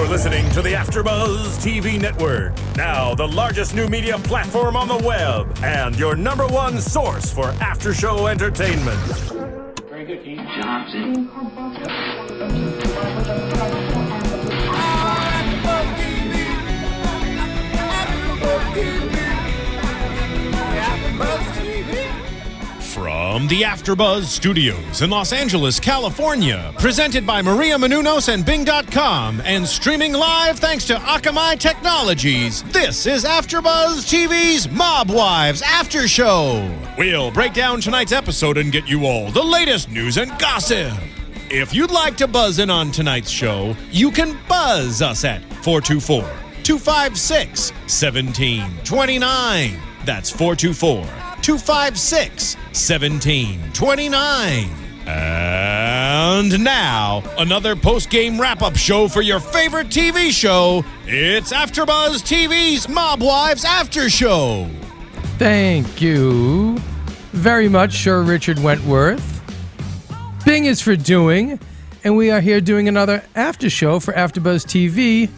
You're listening to the AFTERBUZZ TV Network, now the largest new media platform on the web, and your #1 source for after-show entertainment. Very good, Keith. Johnson. From the AFTERBUZZ Studios in Los Angeles, California, presented by Maria Menounos and Bing.com, and streaming live thanks to Akamai Technologies, this is AFTERBUZZ TV's Mob Wives After Show. We'll break down tonight's episode and get you all the latest news and gossip. If you'd like to buzz in on tonight's show, you can buzz us at 424-256-1729. That's 424-256-1729. And now, another post-game wrap-up show for your favorite TV show. It's AFTERBUZZ TV's Mob Wives After Show. Thank you very much, Sir Richard Wentworth. Bing is for doing, and we are here doing another after show for AFTERBUZZ TV.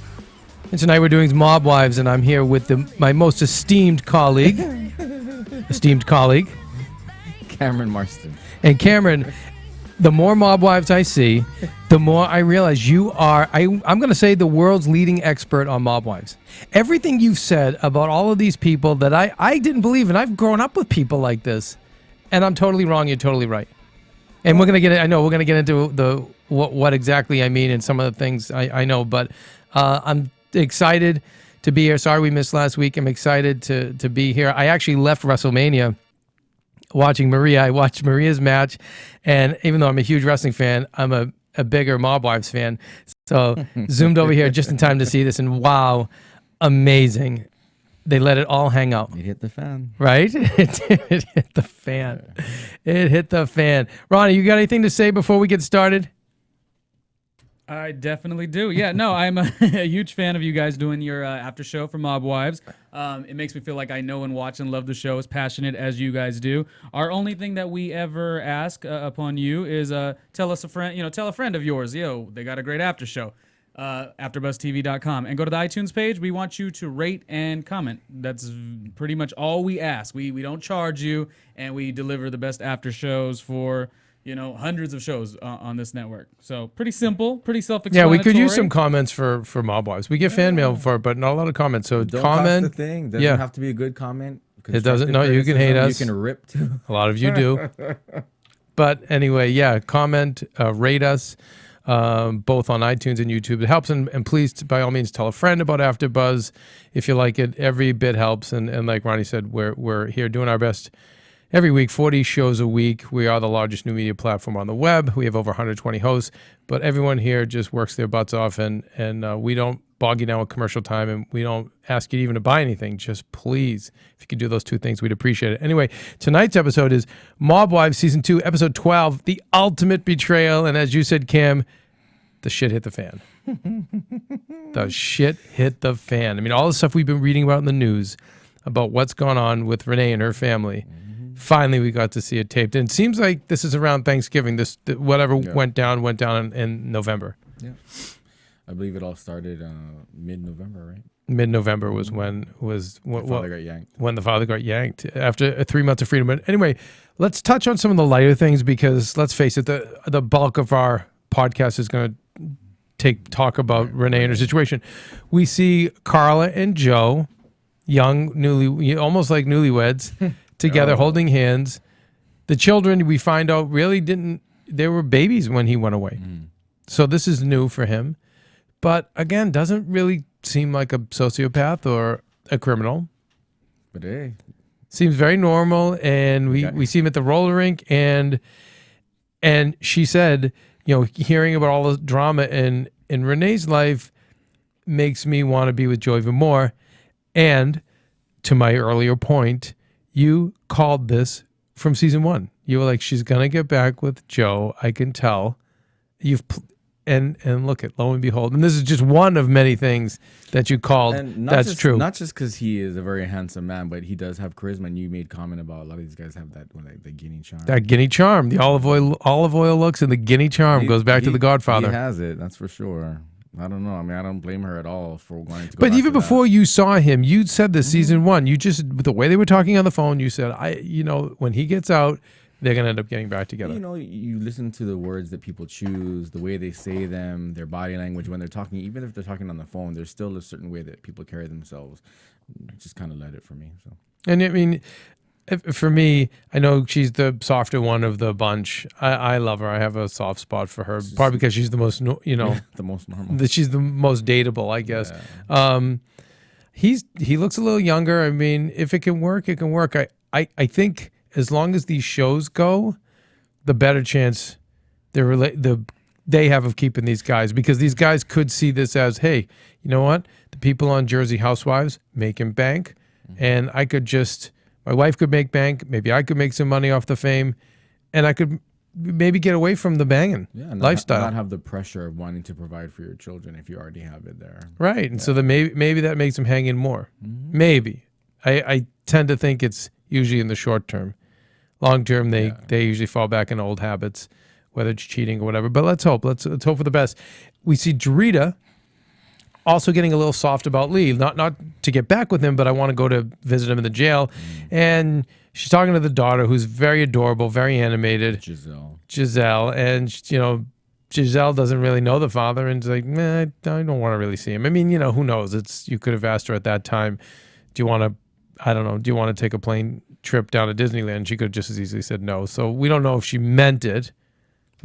And tonight we're doing Mob Wives, and I'm here with my most esteemed colleague. Cameron Martson. And Cameron, the more Mob Wives I see, the more I realize you are, I'm going to say, the world's leading expert on Mob Wives. Everything you've said about all of these people that I didn't believe, and I've grown up with people like this, and I'm totally wrong, you're totally right. And we're going to get into what exactly I mean and some of the things I know, but I'm excited to be here. Sorry we missed last week. I'm excited to be here. I actually left WrestleMania watching Maria. I watched Maria's match, and even though I'm a huge wrestling fan, I'm a bigger Mob Wives fan. So zoomed over here just in time to see this, and wow, amazing. They let it all hang out. It hit the fan. Right? It hit the fan. It hit the fan. Ronnie, you got anything to say before we get started? I definitely do. Yeah, no, I'm a huge fan of you guys doing your after show for Mob Wives. It makes me feel like I know and watch and love the show as passionate as you guys do. Our only thing that we ever ask upon you is tell a friend of yours, they got a great after show. AfterBuzzTV.com, and go to the iTunes page. We want you to rate and comment. That's pretty much all we ask. We don't charge you, and we deliver the best after shows for hundreds of shows on this network. So pretty simple, pretty self-explanatory. Yeah, we could use some comments for Mob Wives. We get fan mail for it, but not a lot of comments. So don't comment. That's the thing. Doesn't have to be a good comment. It doesn't. No, you can hate us. You can rip too. A lot of you do. But anyway, yeah, comment, rate us. Both on iTunes and YouTube. It helps, and please, by all means, tell a friend about AfterBuzz if you like it. Every bit helps, and like Ronnie said, we're here doing our best every week, 40 shows a week. We are the largest new media platform on the web. We have over 120 hosts, but everyone here just works their butts off, and we don't bog you down with commercial time, and we don't ask you even to buy anything. Just please, if you could do those two things, we'd appreciate it. Anyway, tonight's episode is Mob Wives Season 2, Episode 12, The Ultimate Betrayal. And as you said, Cam, the shit hit the fan. The shit hit the fan. I mean, all the stuff we've been reading about in the news about what's gone on with Renee and her family. Finally, we got to see it taped. And it seems like this is around Thanksgiving. Went down in November. Yeah. I believe it all started mid-November, right? Mid-November was when the father got yanked after 3 months of freedom. But anyway, let's touch on some of the lighter things, because let's face it, the bulk of our podcast is going to talk about Renee and her situation. We see Carla and Joe Young, almost like newlyweds, together holding hands. The children, we find out, really they were babies when he went away. So this is new for him. But again, doesn't really seem like a sociopath or a criminal. But hey, seems very normal, and we see him at the roller rink, and she said, hearing about all the drama in Renee's life makes me want to be with Joe even more. And to my earlier point, you called this from season 1. You were like, she's gonna get back with Joe. I can tell. And look at, lo and behold, and this is just one of many things that you called. That's true. Not just because he is a very handsome man, but he does have charisma. And you made comment about a lot of these guys have that, the guinea charm. That guinea charm, the olive oil looks, and the guinea charm goes back to The Godfather. He has it, that's for sure. I don't know. I mean, I don't blame her at all for wanting to go But back even to before that. you saw him, you said this season one. You just the way they were talking on the phone. You said, when he gets out, they're gonna end up getting back together. You know, you listen to the words that people choose, the way they say them, their body language when they're talking. Even if they're talking on the phone, there's still a certain way that people carry themselves. Just kind of let it for me. So. And I mean, for me, I know she's the softer one of the bunch. I love her. I have a soft spot for her, probably because she's the most, The most normal. she's the most dateable, I guess. Yeah. He looks a little younger. I mean, if it can work, it can work. I think as long as these shows go, the better chance they have of keeping these guys, because these guys could see this as, hey, you know what? The people on Jersey Housewives making bank, and I could just. My wife could make bank. Maybe I could make some money off the fame, and I could maybe get away from the banging lifestyle. Not have the pressure of wanting to provide for your children if you already have it there. Right, and so then maybe that makes them hang in more. Maybe. I tend to think it's usually in the short term. Long term, they usually fall back in old habits, whether it's cheating or whatever. But let's hope. Let's hope for the best. We see Drita also getting a little soft about Lee, not to get back with him, but I want to go to visit him in the jail. And she's talking to the daughter, who's very adorable, very animated. Giselle. And, Giselle doesn't really know the father, and is like, I don't want to really see him. I mean, who knows? You could have asked her at that time, do you want to take a plane trip down to Disneyland? She could have just as easily said no. So we don't know if she meant it.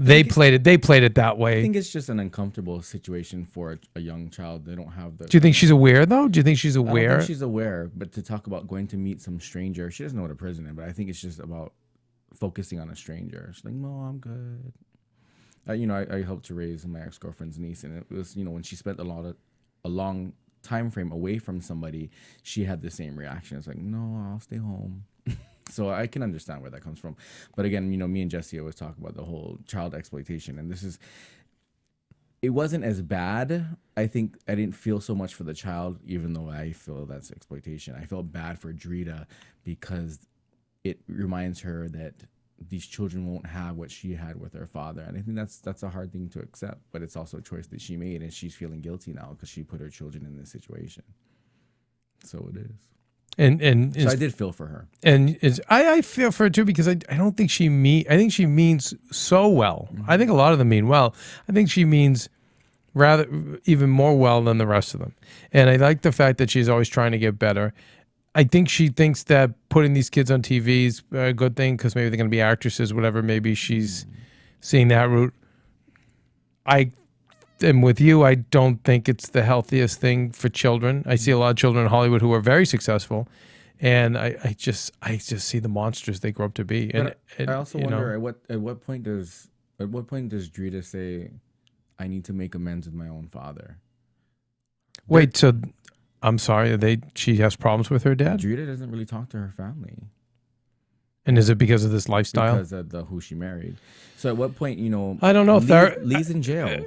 They played it that way. I think it's just an uncomfortable situation for a young child. They don't have the. Do you think she's aware, though? Do you think she's aware? I don't think she's aware, but to talk about going to meet some stranger, she doesn't know what a prison is, but I think it's just about focusing on a stranger. She's like, no, I'm good. I helped to raise my ex-girlfriend's niece, and it was, when she spent a long time frame away from somebody, she had the same reaction. It's like, no, I'll stay home. So I can understand where that comes from. But again, me and Jesse always talk about the whole child exploitation. And it wasn't as bad. I think I didn't feel so much for the child, even though I feel that's exploitation. I felt bad for Drita because it reminds her that these children won't have what she had with her father. And I think that's a hard thing to accept, but it's also a choice that she made, and she's feeling guilty now because she put her children in this situation. So it is. So I did feel for her, and I feel for her too, because I don't think I think she means so well. I think a lot of them mean well. I think she means rather even more well than the rest of them. And I like the fact that she's always trying to get better. I think she thinks that putting these kids on TV is a good thing because maybe they're going to be actresses, whatever. Maybe she's seeing that route. And with you, I don't think it's the healthiest thing for children. I see a lot of children in Hollywood who are very successful, and I just see the monsters they grow up to be. And I also wonder at what point does Drita say, "I need to make amends with my own father"? Wait, so I'm sorry, she has problems with her dad? Drita doesn't really talk to her family. And is it because of this lifestyle? Because of who she married. So at what point, I don't know if Lee's in jail.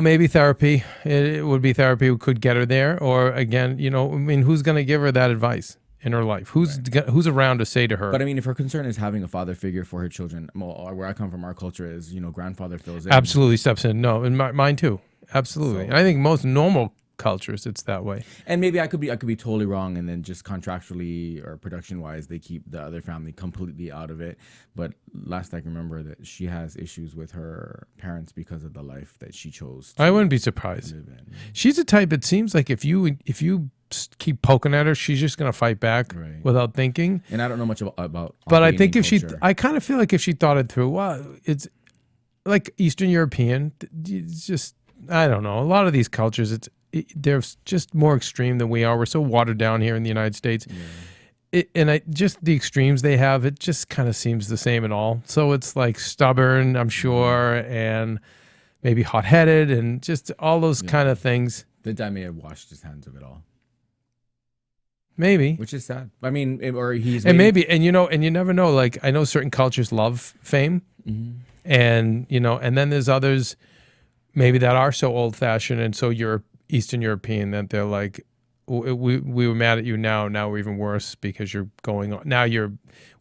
Maybe therapy. It would be therapy who could get her there. Or again, who's going to give her that advice in her life? Who's around to say to her? But I mean, if her concern is having a father figure for her children, where I come from, our culture is, grandfather fills in. Absolutely steps in. No, and mine too. Absolutely. So, and I think most normal cultures it's that way. And maybe I could be totally wrong, and then just contractually or production wise they keep the other family completely out of it. But last I can remember that she has issues with her parents because of the life that she chose to I wouldn't be surprised. live in. She's a type, it seems like if you keep poking at her, she's just going to fight back without thinking. And I don't know much about but I think if culture. I kind of feel like if she thought it through, well, it's like Eastern European, it's just, I don't know, a lot of these cultures they're just more extreme than we are. We're so watered down here in the United States. Just the extremes they have, it just kind of seems the same in all. So it's like stubborn, I'm sure, and maybe hot-headed, and just all those kind of things. The dad may have washed his hands of it all. Maybe. Which is sad. I mean, or he's... And maybe, and you never know, like, I know certain cultures love fame, and, and then there's others maybe that are so old-fashioned and so Eastern European that they're like, we were mad at you now we're even worse because you're going on. Now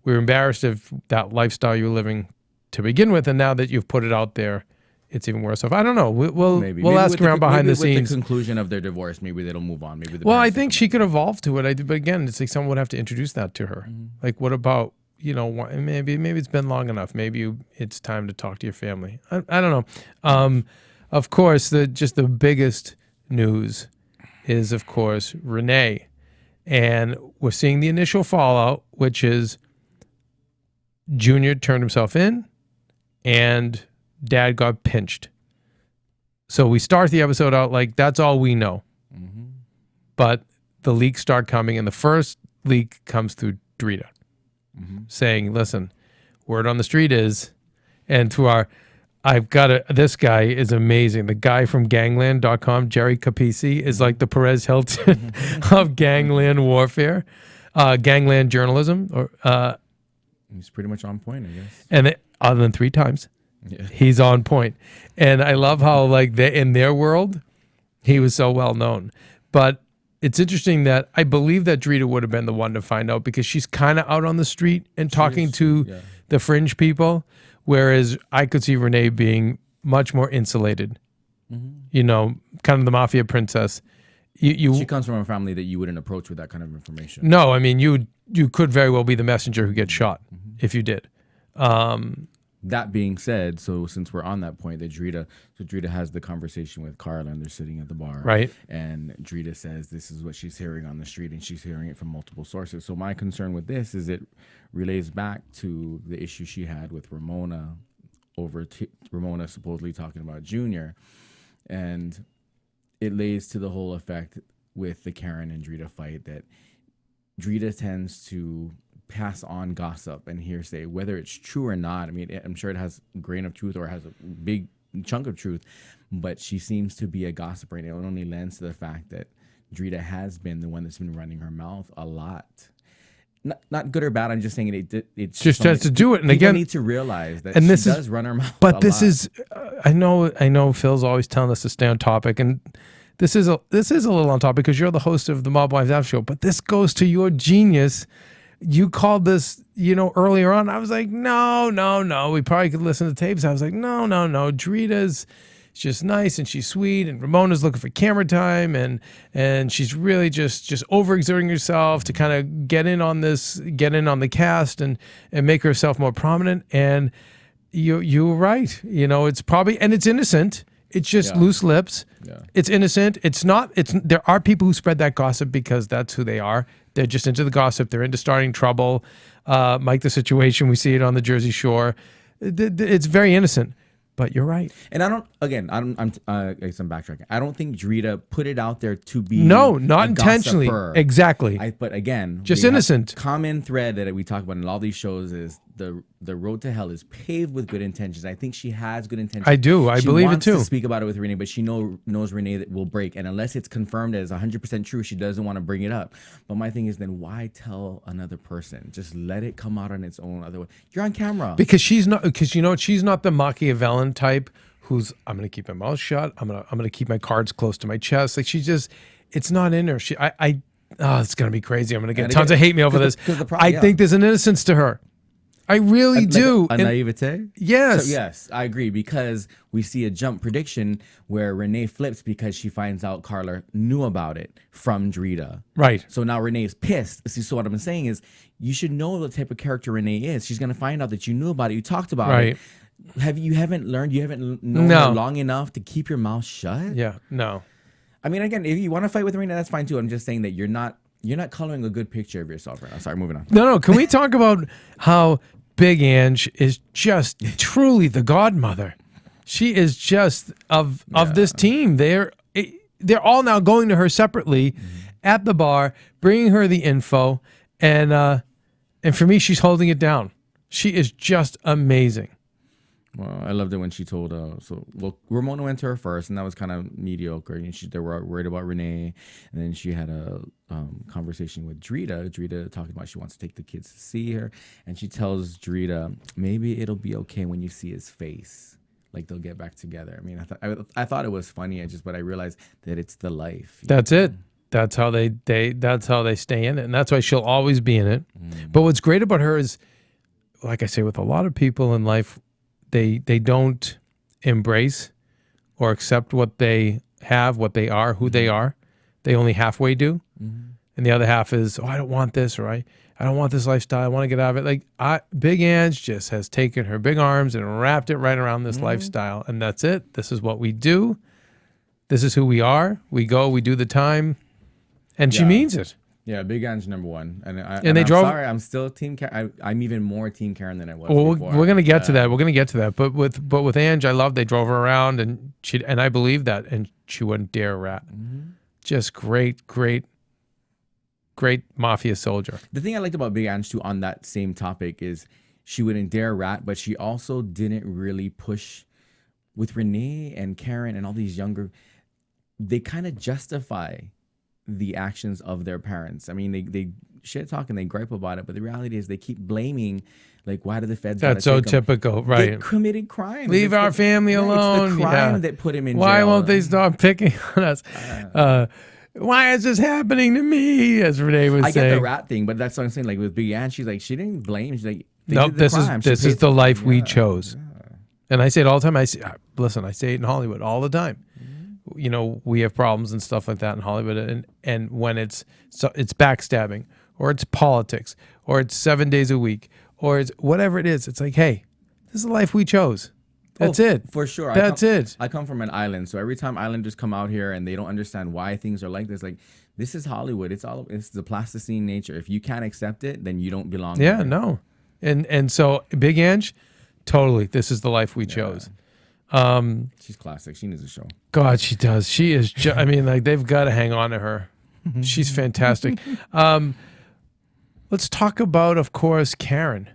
we're embarrassed of that lifestyle you were living to begin with, and now that you've put it out there, it's even worse off. I don't know. We'll Maybe ask with around behind the with scenes. the conclusion of their divorce, maybe they'll move on. Maybe. Well, I think she could evolve to it. But again, it's like someone would have to introduce that to her. Like, what about, maybe it's been long enough. Maybe it's time to talk to your family. I don't know. Of course, the biggest news is, of course, Renee. And we're seeing the initial fallout, which is Junior turned himself in and Dad got pinched. So we start the episode out like that's all we know. But the leaks start coming, and the first leak comes through Drita saying, listen, word on the street is, and through this guy is amazing. The guy from gangland.com, Jerry Capisi, is like the Perez Hilton of gangland warfare, gangland journalism. He's pretty much on point, I guess. And other than 3 times, he's on point. And I love how, like, in their world, he was so well known. But it's interesting that I believe that Drita would have been the one to find out, because she's kind of out on the street and talking to the fringe people, whereas I could see Renee being much more insulated. Kind of the mafia princess. She comes from a family that you wouldn't approach with that kind of information. No, I mean, you could very well be the messenger who gets shot if you did. That being said, so since we're on that point, that Drita has the conversation with Carla, and they're sitting at the bar, right? And Drita says this is what she's hearing on the street, and she's hearing it from multiple sources. So my concern with this is it relays back to the issue she had with Ramona Ramona supposedly talking about Junior, and it lays to the whole effect with the Karen and Drita fight that Drita tends to pass on gossip and hearsay, whether it's true or not. I mean, I'm sure it has a grain of truth or has a big chunk of truth, but she seems to be a gossiper, and it only lends to the fact that Drita has been the one that's been running her mouth a lot. Not good or bad. I'm just saying it's just has to do it. And people again, need to realize that and she does run her mouth. But this lot. is, I know Phil's always telling us to stay on topic, and this is a little on topic because you're the host of the Mob Wives After Show. But this goes to your genius. You called this, earlier on. I was like, no. We probably could listen to tapes. I was like, no. Drita's just nice and she's sweet, and Ramona's looking for camera time, and she's really just overexerting herself to kind of get in on the cast and make herself more prominent. And you were right. It's probably, and it's innocent. It's just loose lips. Yeah. It's innocent. It's not. There are people who spread that gossip because that's who they are. They're just into the gossip. They're into starting trouble. Like the situation, we see it on the Jersey Shore. It's very innocent. But you're right. And I guess I'm backtracking. I don't think Drita put it out there to be not intentionally. Gossiper. Exactly. But again, just innocent. Common thread that we talk about in all these shows is the road to hell is paved with good intentions. I think she has good intentions. I do. I believe it too. She wants to speak about it with Renee, but she knows Renee that will break. And unless it's confirmed as 100% true, she doesn't want to bring it up. But my thing is, then why tell another person? Just let it come out on its own. Otherwise, you're on camera. Because she's not the Machiavellian type who's, I'm going to keep my mouth shut. I'm going to keep my cards close to my chest. Like, it's not in her. It's going to be crazy. I'm going to get tons of hate mail for this. I think there's an innocence to her. I really do. A naivete? Yes. So, yes, I agree, because we see a jump prediction where Renee flips because she finds out Carla knew about it from Drita. Right. So now Renee is pissed. See, what I'm saying is you should know the type of character Renee is. She's going to find out that you knew about it. You talked about it. You haven't known her long enough to keep your mouth shut? Yeah, no. I mean, again, if you want to fight with Renee, that's fine too. I'm just saying that you're not coloring a good picture of yourself right now. Sorry, moving on. No. Can we talk about how Big Ange is just truly the godmother? She is just of this team. They're all now going to her separately at the bar, bringing her the info, and for me, she's holding it down. She is just amazing. Well, I loved it when she told, Ramona went to her first, and that was kind of mediocre. And they were worried about Renee, and then she had a conversation with Drita. Drita talking about she wants to take the kids to see her, and she tells Drita, maybe it'll be okay when you see his face, like they'll get back together. I mean, I thought it was funny, but I realized that it's the life. That's it. That's how they stay in it, and that's why she'll always be in it. But what's great about her is, like I say, with a lot of people in life, they don't embrace or accept what they have, what they are, who they are. They only halfway do. And the other half is, oh, I don't want this, or I don't want this lifestyle. I want to get out of it. Like Big Ange just has taken her big arms and wrapped it right around this lifestyle. And that's it. This is what we do. This is who we are. We go, we do the time. And she means it. Yeah, Big Ange number one. And they drove. Sorry, I'm still Team Karen. I'm even more Team Karen than I was before. We're gonna get to that. We're gonna get to that. But with Ange, I love they drove her around, and I believe that, and she wouldn't dare rat. Just great mafia soldier. The thing I liked about Big Ange too on that same topic is she wouldn't dare rat, but she also didn't really push with Renee and Karen and all these younger. They kind of justify the actions of their parents. I mean, they shit talk and they gripe about it, but the reality is they keep blaming, like, why do the feds? That's so typical, right? They committed crime. Leave our family alone. It's the crime that put him in jail. Why won't they stop picking on us? Why is this happening to me? As Renee was saying. I get the rat thing, but that's what I'm saying. Like with Big Ann, she's like, she didn't blame. She's like, nope, this is the life we chose. And I say it all the time. I say it in Hollywood all the time. You know, we have problems and stuff like that in Hollywood, and when it's backstabbing, or it's politics, or it's 7 days a week, or it's whatever it is, it's like, hey, this is the life we chose. That's it. For sure. That's it. I come from an island, so every time islanders come out here and they don't understand why things are like this, like, this is Hollywood. It's the plasticine nature. If you can't accept it, then you don't belong. Yeah, here. no. And so Big Ange, totally, this is the life we chose. She's classic. She needs a show. God, she does. She is. I mean, like, they've got to hang on to her. She's fantastic. Let's talk about, of course, Karen.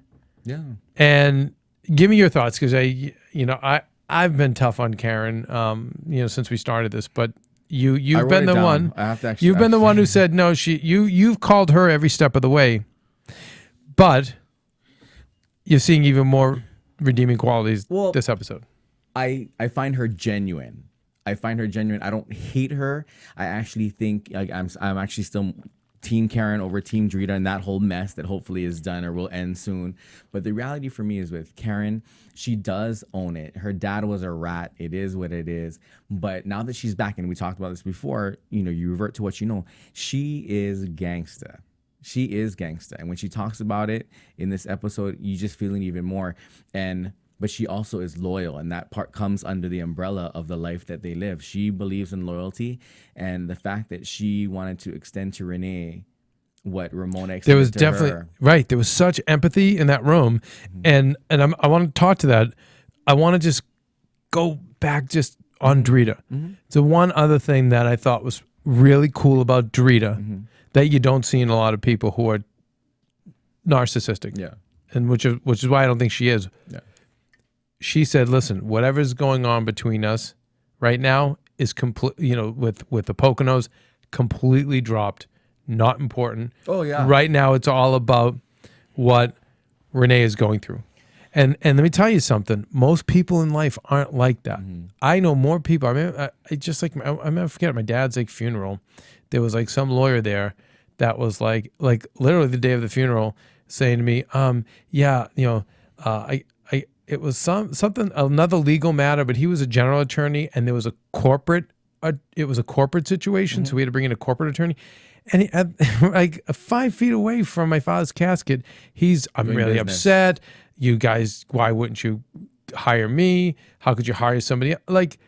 Yeah. And give me your thoughts, because I've been tough on Karen, since we started this. But you've been the one. I have to actually. You've been the one who said no. You've called her every step of the way, but you're seeing even more redeeming qualities this episode. I find her genuine. I don't hate her. I actually think, like, I'm actually still Team Karen over Team Drita and that whole mess that hopefully is done or will end soon. But the reality for me is with Karen, she does own it. Her dad was a rat. It is what it is. But now that she's back, and we talked about this before, you revert to what you know. She is gangsta. She is gangsta. And when she talks about it in this episode, you just feel it even more. But she also is loyal, and that part comes under the umbrella of the life that they live. She believes in loyalty, and the fact that she wanted to extend to Renee what Ramona extended there was to definitely her. Right. There was such empathy in that room, and I want to talk to that. I want to just go back just on Drita. The one other thing that I thought was really cool about Drita that you don't see in a lot of people who are narcissistic. Yeah, and which is why I don't think she is. Yeah. She said, listen, whatever's going on between us right now is complete, with the Poconos, completely dropped, not important. Oh, yeah. Right now, it's all about what Renee is going through. And let me tell you something. Most people in life aren't like that. I know more people. I mean, I forget at my dad's my there was like some lawyer there that was like literally the day of the funeral saying to me, it was something, another legal matter, but he was a general attorney, and there was a corporate situation, so we had to bring in a corporate attorney. And like 5 feet away from my father's casket, I'm really upset. You guys, why wouldn't you hire me? How could you hire somebody? Like,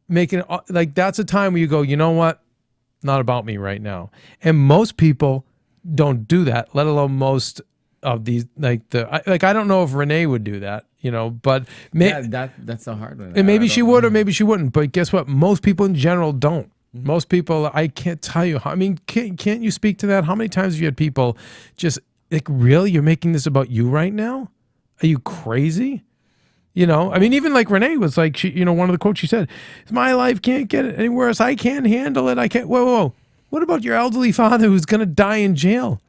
making it, like, that's a time where you go, you know what? Not about me right now. And most people don't do that, let alone most of these, I don't know if Renee would do that. But that's a hard one. And maybe she would, or maybe she wouldn't. But guess what? Most people in general don't. Most people, I can't tell you. Can't you speak to that? How many times have you had people just like, really? You're making this about you right now? Are you crazy? Even like Renee was like, she, one of the quotes she said, "My life can't get any worse. I can't handle it. I can't." Whoa. What about your elderly father who's gonna die in jail?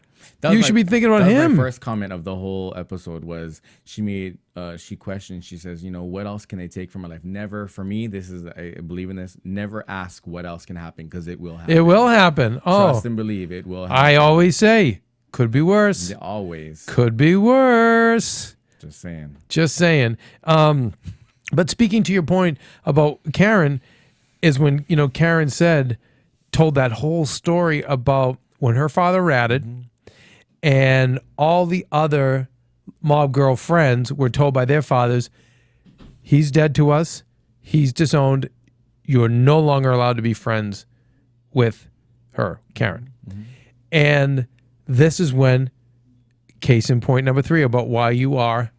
You should be thinking about him. My first comment of the whole episode was she questioned. She says, what else can they take from my life? Never, for me, I believe in this. Never ask what else can happen, because it will happen. It will happen. Trust and believe it will happen. I always say, could be worse. Yeah, always. Could be worse. Just saying. But speaking to your point about Karen, is when, Karen told that whole story about when her father ratted and all the other mob girl friends were told by their fathers, he's dead to us, he's disowned, you're no longer allowed to be friends with her, Karen. And this is when, case in point number 3 about why you are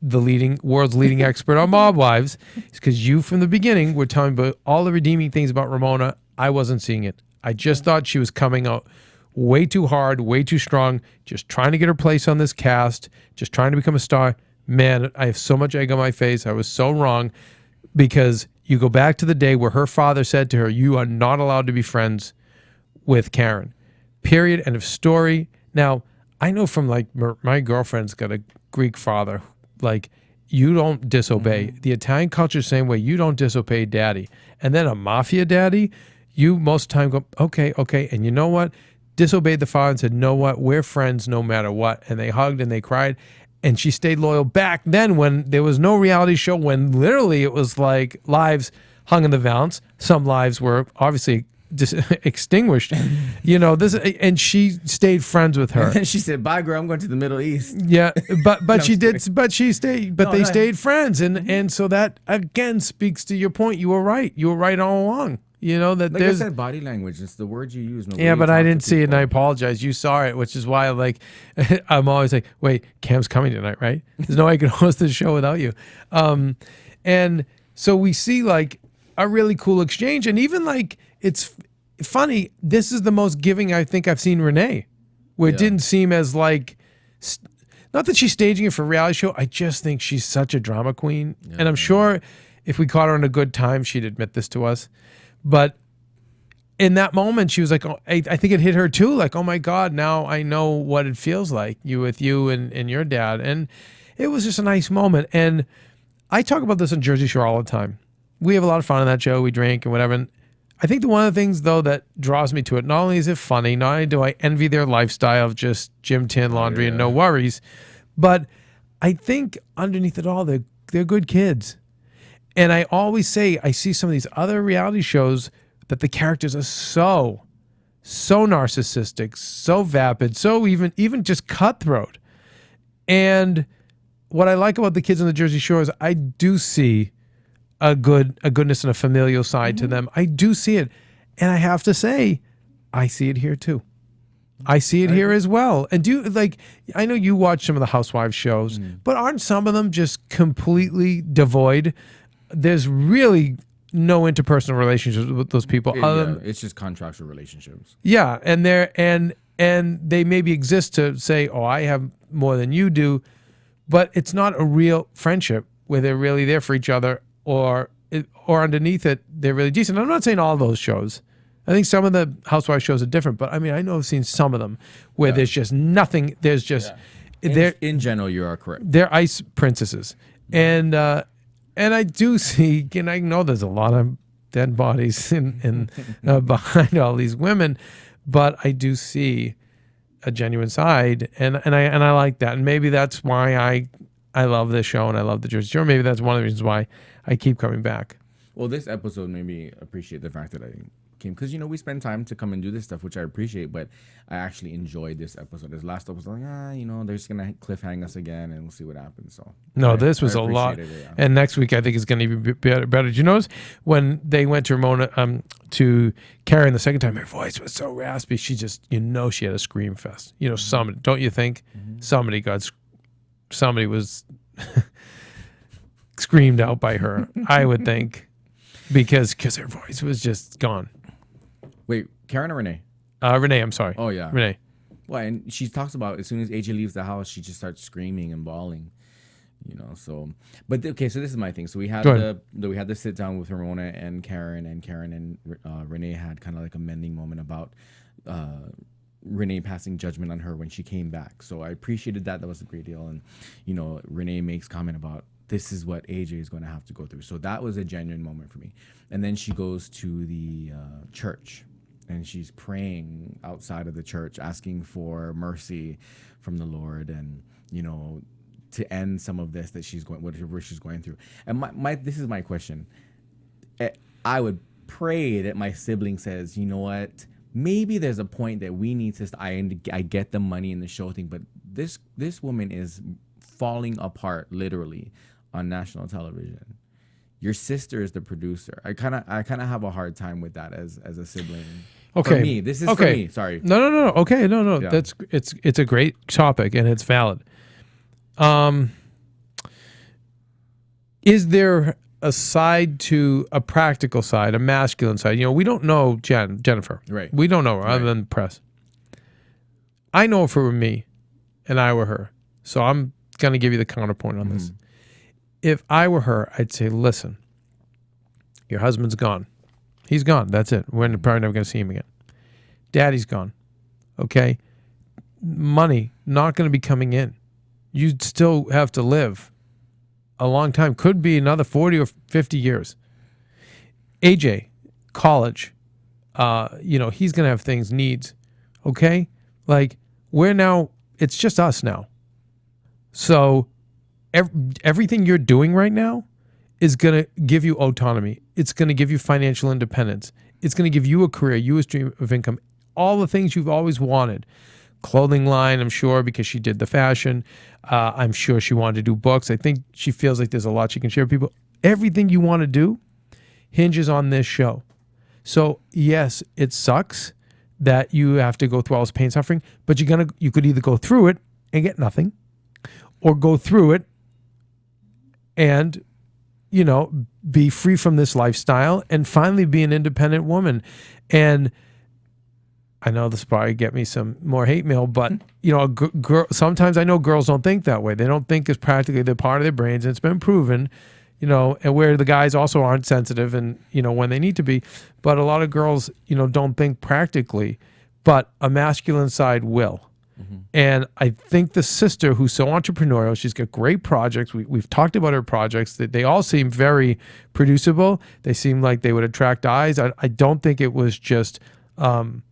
the world's leading expert on mob wives, is because you from the beginning were telling me about all the redeeming things about Ramona. I wasn't seeing it. I just thought she was coming out way too hard, way too strong, just trying to get her place on this cast, just trying to become a star. Man, I have so much egg on my face. I was so wrong, because you go back to the day where her father said to her, you are not allowed to be friends with Karen. Period. End of story. Now, I know from my girlfriend's got a Greek father. Like, you don't disobey. The Italian culture, same way. You don't disobey daddy. And then a mafia daddy, you most of the time go, okay. And you know what? Disobeyed the father and said, know what? We're friends no matter what. And they hugged and they cried. And she stayed loyal back then when there was no reality show, when literally it was like lives hung in the balance. Some lives were obviously extinguished, and she stayed friends with her. And she said, bye girl, I'm going to the Middle East. Yeah, but they stayed friends, and so that again speaks to your point. You were right all along. That Like I there's said, body language, it's the words you use. Yeah, but I didn't see it, and I apologize. You saw it, which is why I'm always like, wait, Cam's coming tonight, right? There's no way I can host this show without you. And so we see like a really cool exchange, and even like, it's funny, this is the most giving I think I've seen Renee, where it didn't seem as like, not that she's staging it for a reality show, I just think she's such a drama queen. And I'm sure if we caught her on a good time, she'd admit this to us. But in that moment, she was like, oh, I think it hit her too, like, oh my God, now I know what it feels like, with you and your dad. And it was just a nice moment. And I talk about this on Jersey Shore all the time. We have a lot of fun on that show, we drink and whatever. And I think one of the things, though, that draws me to it, not only is it funny, not only do I envy their lifestyle of just gym, tin, laundry, and no worries, but I think underneath it all, they're good kids. And I always say, I see some of these other reality shows that the characters are so narcissistic, so vapid, so even just cutthroat. And what I like about the kids on the Jersey Shore is I do see a goodness and a familial side to them. I do see it. And I have to say, I see it here too. I see it here as well. And I know you watch some of the Housewives shows, but aren't some of them just completely devoid? There's really no interpersonal relationships with those people. It's just contractual relationships. Yeah, and they maybe exist to say, oh, I have more than you do, but it's not a real friendship where they're really there for each other, or underneath it, they're really decent. I'm not saying all those shows. I think some of the Housewives shows are different, but I mean, I know I've seen some of them where there's just nothing. There's just in general, you are correct. They're ice princesses, and I do see, and I know there's a lot of dead bodies in behind all these women, but I do see a genuine side, and I like that, and maybe that's why I love this show and I love the Jersey Shore. Maybe that's one of the reasons why I keep coming back. Well, this episode made me appreciate the fact that I came, because we spend time to come and do this stuff, which I appreciate, but I actually enjoyed this episode. This last episode was like, they're just gonna cliffhang us again and we'll see what happens. So this was a lot. And next week I think it's gonna be better. Did you notice when they went to Ramona to Karen the second time, her voice was so raspy, she just she had a scream fest. Somebody, don't you think? Somebody was screamed out by her, I would think, because her voice was just gone. Wait, Karen or Renee? Renee, I'm sorry. Oh, yeah. Renee. Well, and she talks about as soon as AJ leaves the house, she just starts screaming and bawling. So, but okay, so this is my thing. So we had the sit down with Ramona and Karen and Renee had kind of like a mending moment about Renee passing judgment on her when she came back. So I appreciated that. That was a great deal. And, Renee makes comment about this is what AJ is going to have to go through. So that was a genuine moment for me. And then she goes to the church and she's praying outside of the church, asking for mercy from the Lord and, to end some of this that she's going, whatever she's going through. And this is my question. I would pray that my sibling says, you know what, maybe there's a point that we need to, I get the money and the show thing, but this woman is falling apart literally on national television. Your sister is the producer. I kind of have a hard time with that as a sibling. Okay. For me, this is for me. Sorry. No. Okay, no. Yeah. It's a great topic and it's valid. Is there a side to a practical side, a masculine side? You know, we don't know Jennifer. Right. We don't know her other Right. than the press. I know if it were me and I were her. So I'm going to give you the counterpoint on this. If I were her, I'd say, listen, your husband's gone. He's gone. That's it. We're probably never going to see him again. Daddy's gone. Okay? Money not going to be coming in. You still have to live a long time. Could be another 40 or 50 years. AJ, college, he's going to have things, needs. Okay? Like, we're now, it's just us now. So everything you're doing right now is going to give you autonomy. It's going to give you financial independence. It's going to give you a career, you a stream of income, all the things you've always wanted. Clothing line, I'm sure, because she did the fashion. I'm sure she wanted to do books. I think she feels like there's a lot she can share with people. Everything you want to do hinges on this show. So, yes, it sucks that you have to go through all this pain and suffering, but you could either go through it and get nothing, or go through it and, be free from this lifestyle and finally be an independent woman. And I know this will probably get me some more hate mail, but sometimes I know girls don't think that way. They don't think as practically. They're part of their brains, and it's been proven, and where the guys also aren't sensitive and, when they need to be. But a lot of girls, don't think practically, but a masculine side will. And I think the sister, who's so entrepreneurial, she's got great projects. We've talked about her projects. They all seem very producible. They seem like they would attract eyes. I don't think it was just one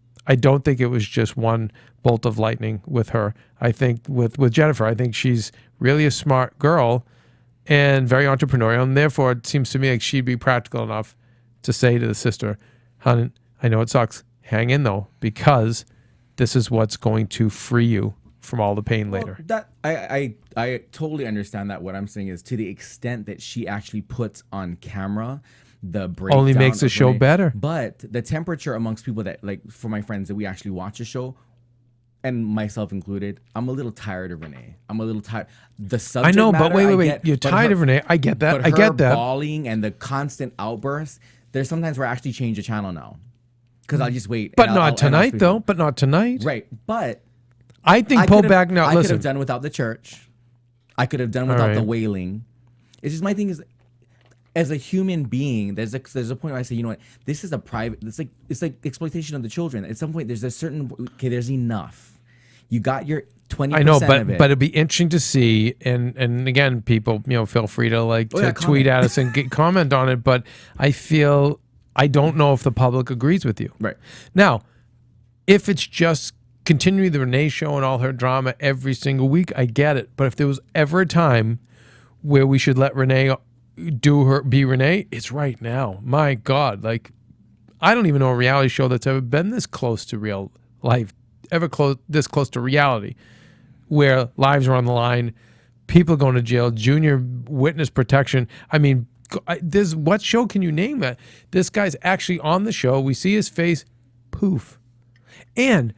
bolt of lightning with her. I think with Jennifer, I think she's really a smart girl and very entrepreneurial. And therefore, it seems to me like she'd be practical enough to say to the sister, "Hon, I know it sucks. Hang in though, because this is what's going to free you from all the pain later." That I totally understand that. What I'm saying is, to the extent that she actually puts on camera the breakdown, only makes the show better. But the temperature amongst people that, like, for my friends that we actually watch the show, and myself included, I'm a little tired of Renee. I'm a little tired. The subject I know, matter, but wait. You're tired of Renee. I get that. But I get that. Bawling and the constant outbursts. There's sometimes where I actually change the channel now, because I'll just wait. But not tonight, though. But not tonight. Right. But I think pull back now. I could Listen, have done without the church. I could have done without the wailing. It's just, my thing is, as a human being, there's a point where I say, you know what, this is a private. It's like exploitation of the children. At some point, there's a certain, okay, there's enough. You got your 20%. I know, of it. but it'd be interesting to see. And again, people, feel free to tweet at us and comment on it. But I don't know if the public agrees with you. Right now, if it's just continuing the Renee show and all her drama every single week, I get it. But if there was ever a time where we should let Renee be Renee, it's right now. My God, like, I don't even know a reality show that's ever been this close to real life, this close to reality, where lives are on the line, people going to jail, junior witness protection. I mean, what show can you name that? This guy's actually on the show. We see his face, poof. And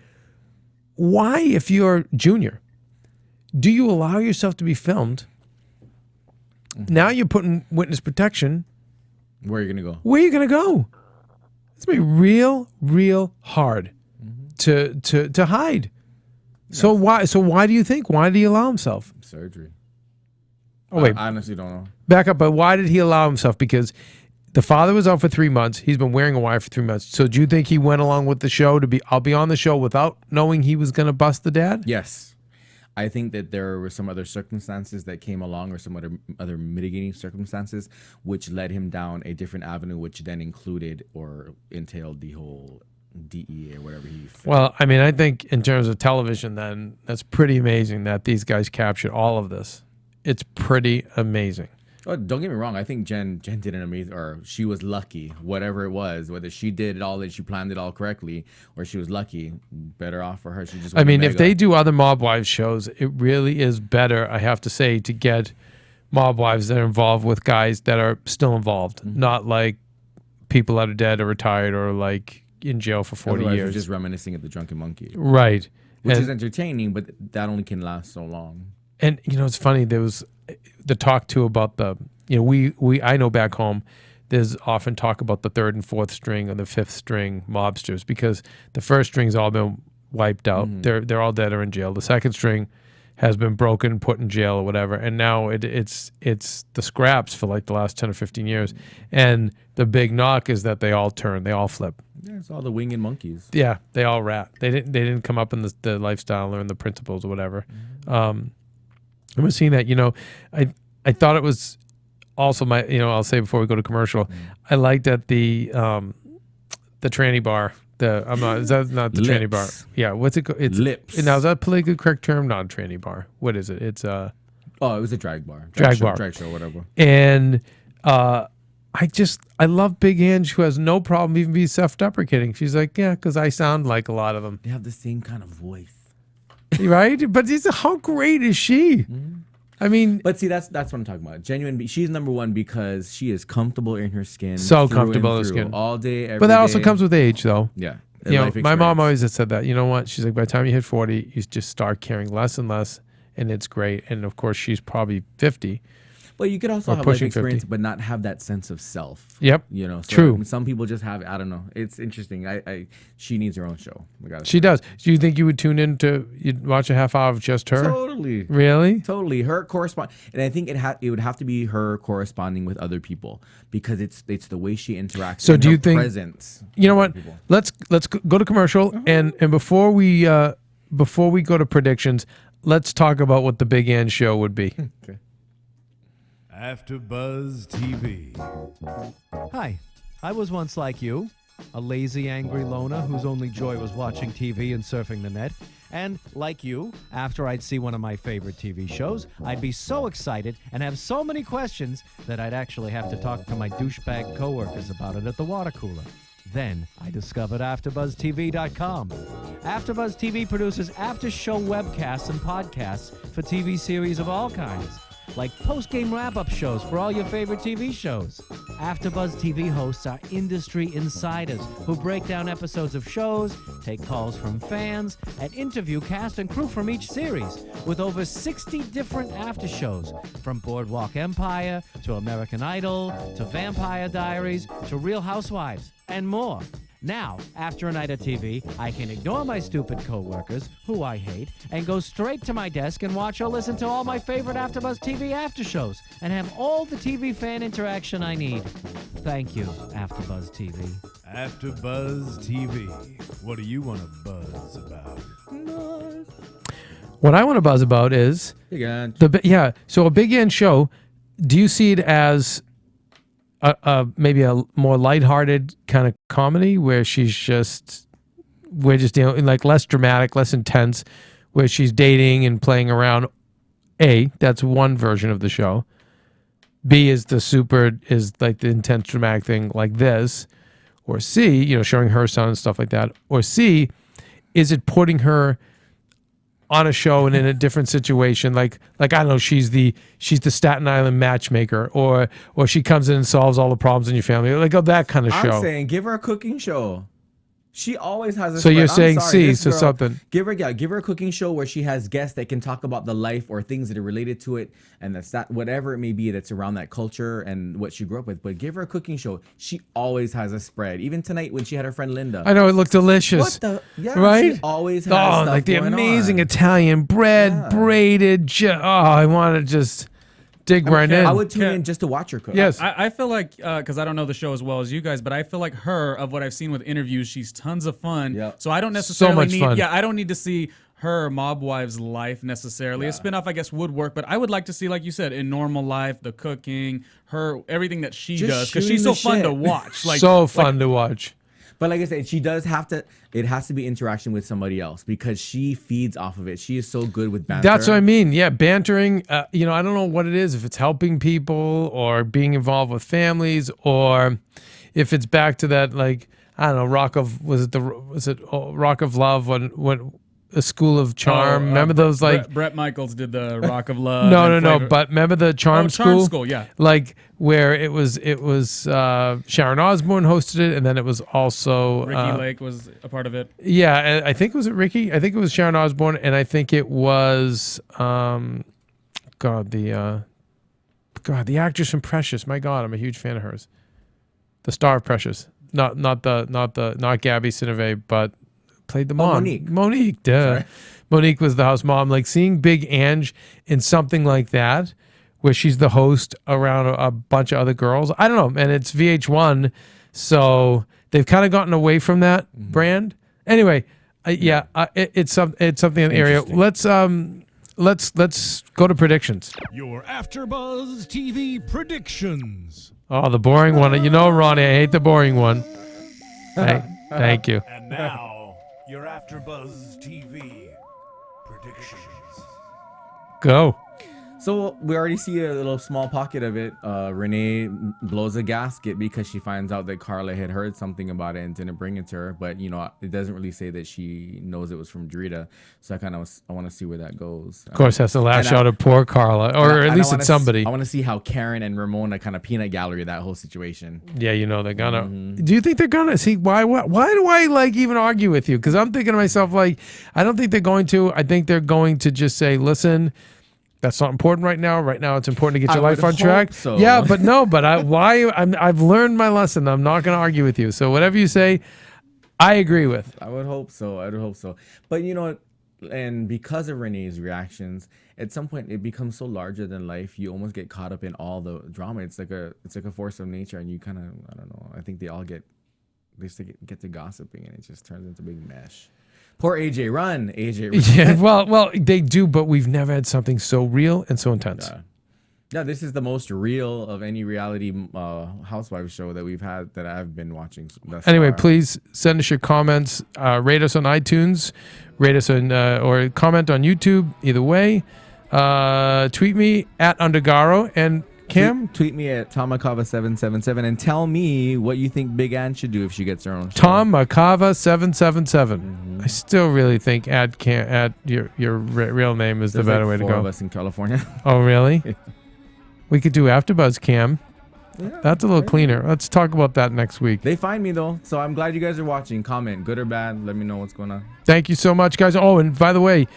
why, if you're junior, do you allow yourself to be filmed? Now you're putting witness protection. where are you gonna go? Where are you gonna go? It's gonna be real hard to hide. So why do you think? Why did he allow himself? Surgery. Oh wait, I honestly don't know. back up. But why did he allow himself? Because the father was out for 3 months. He's been wearing a wire for 3 months. So do you think he went along with the show I'll be on the show without knowing he was gonna bust the dad? Yes. I think that there were some other circumstances that came along, or some other mitigating circumstances, which led him down a different avenue, which then included or entailed the whole DEA or whatever he felt. Well, I mean, I think in terms of television, then that's pretty amazing that these guys captured all of this It's pretty amazing. Oh, don't get me wrong. I think Jen did an amazing, or she was lucky, whatever it was, whether she did it all, that she planned it all correctly, or she was lucky. Better off for her. She just. I mean, if they do other Mob Wives shows, it really is better, I have to say, to get Mob Wives that are involved with guys that are still involved, not like people that are dead or retired or like in jail for 40 Otherwise, years. you're just reminiscing of the Drunken Monkey, Right. which And- is entertaining, but that only can last so long. And it's funny. There was the talk too about the we I know back home there's often talk about the third and fourth string or the fifth string mobsters because the first string's all been wiped out. They're all dead or in jail. The second string has been broken, put in jail or whatever, and now it's the scraps for like the last 10 or 15 years. And the big knock is that they all turn, they all flip. Yeah, it's all the winged monkeys. Yeah, they all rat. They didn't come up in the lifestyle or in the principles or whatever. I was seeing that, I thought it was also my, I'll say before we go to commercial, I liked that the tranny bar. Is that not the tranny bar? Yeah, what's it called? It's Lips. Now, is that a politically correct term? Not a tranny bar. What is it? It's Oh, it was a drag bar. Drag bar. Drag show, whatever. And I love Big Ange, who has no problem even being self-deprecating. She's like, yeah, because I sound like a lot of them. They have the same kind of voice. Right? But how great is she? I mean, But see, that's what I'm talking about. Genuine. She's number one because she is comfortable in her skin. So through comfortable and in her through, skin. all day, every day. but that also comes with age, though. Yeah. My mom always has said that. You know what? She's like, by the time you hit 40, you just start caring less and less, and it's great. And of course, she's probably 50. But you could also Or have life pushing experience, 50. but not have that sense of self. Yep. So True. Some people just have. I don't know. It's interesting. She needs her own show. She does. Do you think you would tune in you'd watch a half hour of just her? Totally. Really? Totally. Her correspond, and I think it would have to be her corresponding with other people because it's the way she interacts. So and do her you think? presence You know what? with people. Let's go to commercial, and before we go to predictions, let's talk about what the Big Ann show would be. Okay. AfterBuzz TV. Hi, I was once like you, a lazy, angry loner whose only joy was watching TV and surfing the net. And like you, after I'd see one of my favorite TV shows, I'd be so excited and have so many questions that I'd actually have to talk to my douchebag coworkers about it at the water cooler. Then I discovered AfterBuzzTV.com. AfterBuzz TV produces after-show webcasts and podcasts for TV series of all kinds, like post-game wrap-up shows for all your favorite TV shows. AfterBuzz TV hosts are industry insiders who break down episodes of shows, take calls from fans, and interview cast and crew from each series, with over 60 different after shows, from Boardwalk Empire to American Idol to Vampire Diaries to Real Housewives, and more. Now, after a night of TV, I can ignore my stupid coworkers, who I hate, and go straight to my desk and watch or listen to all my favorite AfterBuzz TV after shows, and have all the TV fan interaction I need. Thank you, AfterBuzz TV. AfterBuzz TV. What do you want to buzz about? What I want to buzz about is So a Big Ann show. Do you see it as maybe a more lighthearted kind of comedy where we're just like less dramatic, less intense, where she's dating and playing around? That's one version of the show. B is like the intense dramatic thing like this, or C, showing her son and stuff like that, or C, is it putting her on a show and in a different situation, like I don't know, she's the Staten Island matchmaker, or she comes in and solves all the problems in your family, like that kind of show. I'm saying give her a cooking show. She always has a So spread. you're I'm saying sorry, C, this so girl, something. Give her a cooking show where she has guests that can talk about the life or things that are related to it, and that's that whatever it may be that's around that culture and what she grew up with. But give her a cooking show. She always has a spread. Even tonight when she had her friend Linda. I know, it looked delicious. Right? She always has stuff like the going amazing on. Italian bread, braided. I want to just dig right in. I would tune in just to watch her cook. Yes. I feel like, because I don't know the show as well as you guys, but I feel like of what I've seen with interviews, she's tons of fun. Yep. So I don't necessarily much need, fun. I don't need to see her Mob Wives life necessarily. A spinoff, I guess, would work, but I would like to see, like you said, in normal life, the cooking, everything that she Just does, because shooting she's so the fun shit. to watch. So fun to watch. But like I said, she does have to. It has to be interaction with somebody else because she feeds off of it. She is so good with banter. That's what I mean. Yeah, bantering. You know, I don't know what it is. If it's helping people or being involved with families, or if it's back to that, like, I don't know, Rock of Rock of Love when a School of Charm. Remember those, like Brett Michaels did the Rock of Love. No. But remember the Charm School? Charm School, yeah. Like where it was Sharon Osbourne hosted it, and then it was also Ricky Lake was a part of it. Yeah, and I think was it Ricky? I think it was Sharon Osbourne, and I think it was the actress from Precious. My God, I'm a huge fan of hers. The star of Precious, not Gabby Sinevé, but played the mom. Monique, duh. Sorry. Monique was the house mom. Like seeing Big Ange in something like that, where she's the host around a bunch of other girls. I don't know, and it's VH1, so they've kind of gotten away from that brand. Anyway, it's something in the area. Let's go to predictions. Your AfterBuzz TV predictions. Oh, the boring one. You know, Ronnie, I hate the boring one. Thank you. And now, your AfterBuzz TV predictions. Go. So we already see a little small pocket of it. Renee blows a gasket because she finds out that Carla had heard something about it and didn't bring it to her. But you know, it doesn't really say that she knows it was from Drita. So I want to see where that goes. Of course, has to lash out at poor Carla, or at least it's somebody. I want to see how Karen and Ramona kind of peanut gallery that whole situation. Yeah, you know they're gonna. Do you think they're gonna see why do I like even argue with you? Because I'm thinking to myself, like, I don't think they're going to. I think they're going to just say, listen. That's not important right now. Right now, it's important to get your life on track. So. Yeah, but no. But I've learned my lesson. I'm not going to argue with you. So whatever you say, I agree with. I would hope so. But you know what? And because of Renee's reactions, at some point it becomes so larger than life. You almost get caught up in all the drama. It's like a force of nature, and you kind of, I don't know. I think they get to gossiping, and it just turns into a big mesh. Poor AJ, run. Yeah, well, they do, but we've never had something so real and so intense. Yeah, this is the most real of any reality housewives show that we've had that I've been watching. Anyway, please send us your comments. Rate us on iTunes, rate us on or comment on YouTube. Either way, tweet me at Undergaro and Cam. Tweet me at Tomakava777 and tell me what you think Big Ann should do if she gets her own show. Tomakava777. I still really think your real name is the better way to go. 4 of us in California. Oh, really? We could do AfterBuzz, Cam. Yeah, that's a little cleaner. Let's talk about that next week. They find me though, so I'm glad you guys are watching. Comment, good or bad. Let me know what's going on. Thank you so much, guys. Oh, and by the way,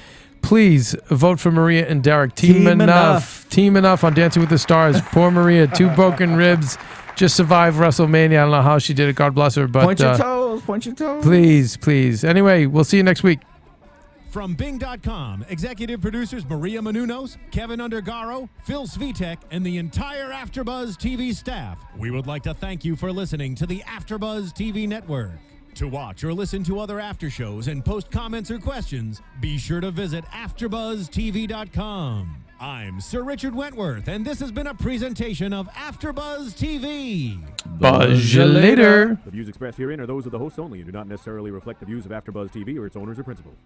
please vote for Maria and Derek. Team enough. Team enough on Dancing with the Stars. Poor Maria, 2 broken ribs. Just survived WrestleMania. I don't know how she did it. God bless her. But point your toes. Point your toes. Please. Anyway, we'll see you next week. From Bing.com, executive producers Maria Menounos, Keven Undergaro, Phil Svitek, and the entire AfterBuzz TV staff, we would like to thank you for listening to the AfterBuzz TV network. To watch or listen to other after shows and post comments or questions, be sure to visit AfterBuzzTV.com. I'm Sir Richard Wentworth, and this has been a presentation of AfterBuzz TV. Buzz you later. The views expressed herein are those of the hosts only and do not necessarily reflect the views of AfterBuzz TV or its owners or principals.